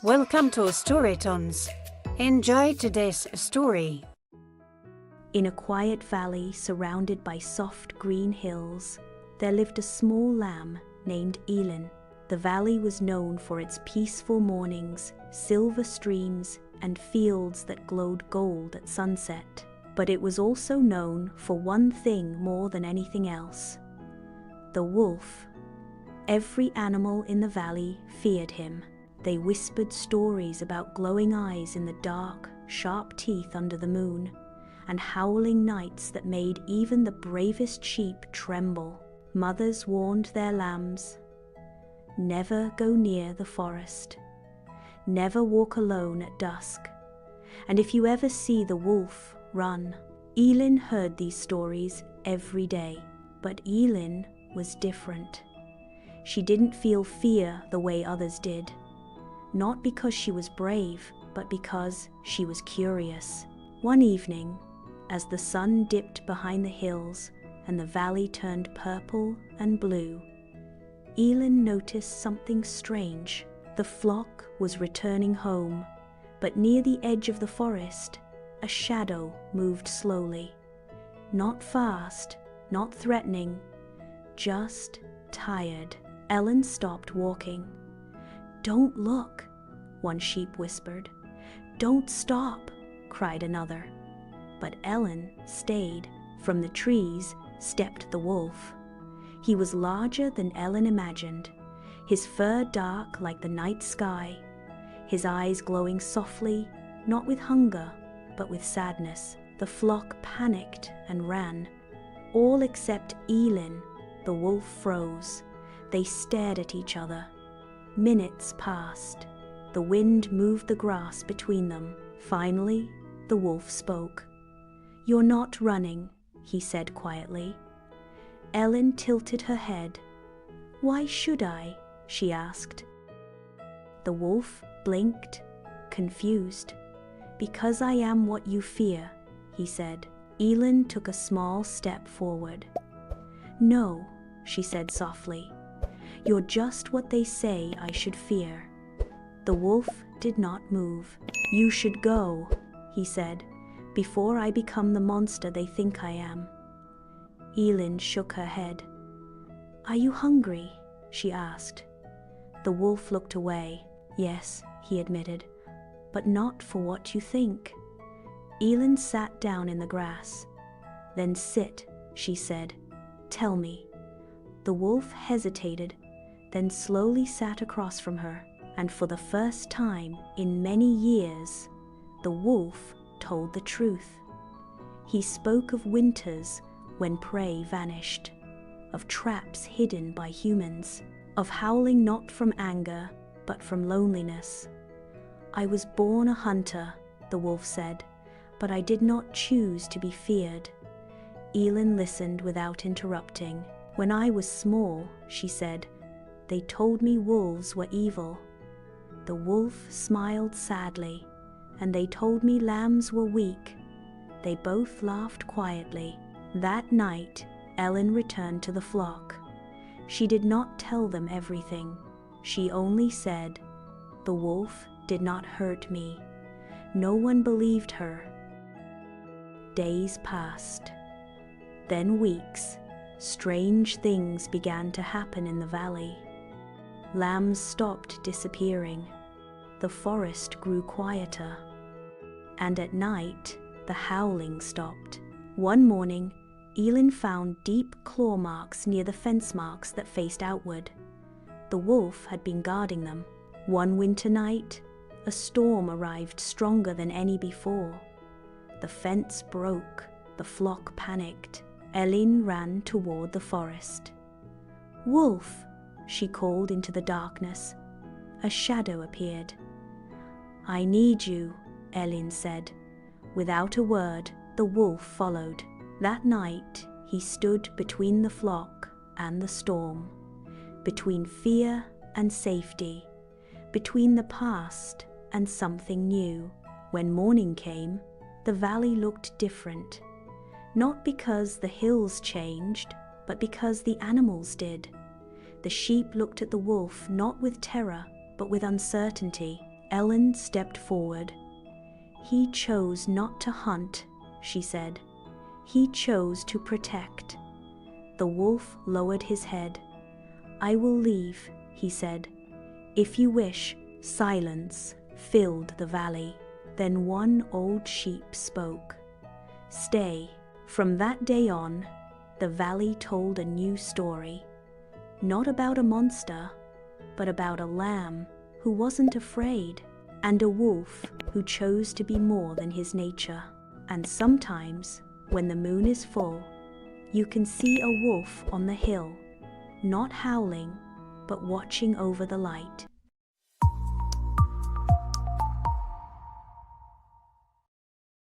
Welcome to Storytons. Enjoy today's story. In a quiet valley surrounded by soft green hills, there lived a small lamb named Elin. The valley was known for its peaceful mornings, silver streams, and fields that glowed gold at sunset. But it was also known for one thing more than anything else: the wolf. Every animal in the valley feared him. They whispered stories about glowing eyes in the dark, sharp teeth under the moon, and howling nights that made even the bravest sheep tremble. Mothers warned their lambs, "Never go near the forest. Never walk alone at dusk. And if you ever see the wolf, run." Elin heard these stories every day, but Elin was different. She didn't feel fear the way others did. Not because she was brave, but because she was curious. One evening, as the sun dipped behind the hills and the valley turned purple and blue, Elin noticed something strange. The flock was returning home, but near the edge of the forest, a shadow moved slowly. Not fast, not threatening, just tired. Ellen stopped walking. "Don't look," one sheep whispered. "Don't stop," cried another. But Ellen stayed. From the trees stepped the wolf. He was larger than Ellen imagined, his fur dark like the night sky, his eyes glowing softly, not with hunger, but with sadness. The flock panicked and ran. All except Elin. The wolf froze. They stared at each other. Minutes passed. The wind moved the grass between them. Finally, the wolf spoke. "You're not running," he said quietly. Ellen tilted her head. "Why should I?" she asked. The wolf blinked, confused. "Because I am what you fear," he said. Elin took a small step forward. "No," she said softly. "You're just what they say I should fear." The wolf did not move. "You should go," he said, "before I become the monster they think I am." Elin shook her head. "Are you hungry?" she asked. The wolf looked away. "Yes," he admitted, "but not for what you think." Elin sat down in the grass. "Then sit," she said. "Tell me." The wolf hesitated, then slowly sat across from her, and for the first time in many years, the wolf told the truth. He spoke of winters when prey vanished, of traps hidden by humans, of howling not from anger, but from loneliness. "I was born a hunter," the wolf said, "but I did not choose to be feared." Elin listened without interrupting. "When I was small," she said, "they told me wolves were evil. The wolf smiled sadly, and they told me lambs were weak. They both laughed quietly." That night, Ellen returned to the flock. She did not tell them everything. She only said, "The wolf did not hurt me." No one believed her. Days passed, then weeks. Strange things began to happen in the valley. Lambs stopped disappearing. The forest grew quieter. And at night, the howling stopped. One morning, Elin found deep claw marks near the fence marks that faced outward. The wolf had been guarding them. One winter night, a storm arrived stronger than any before. The fence broke. The flock panicked. Elin ran toward the forest. "Wolf!" she called into the darkness. A shadow appeared. "I need you," Elin said. Without a word, the wolf followed. That night, he stood between the flock and the storm, between fear and safety, between the past and something new. When morning came, the valley looked different. Not because the hills changed, but because the animals did. The sheep looked at the wolf not with terror, but with uncertainty. Ellen stepped forward. "He chose not to hunt," she said. "He chose to protect." The wolf lowered his head. "I will leave," he said. "If you wish." Silence filled the valley. Then one old sheep spoke. "Stay." From that day on, the valley told a new story. Not about a monster, but about a lamb who wasn't afraid, and a wolf who chose to be more than his nature. And sometimes, when the moon is full, you can see a wolf on the hill, not howling, but watching over the light.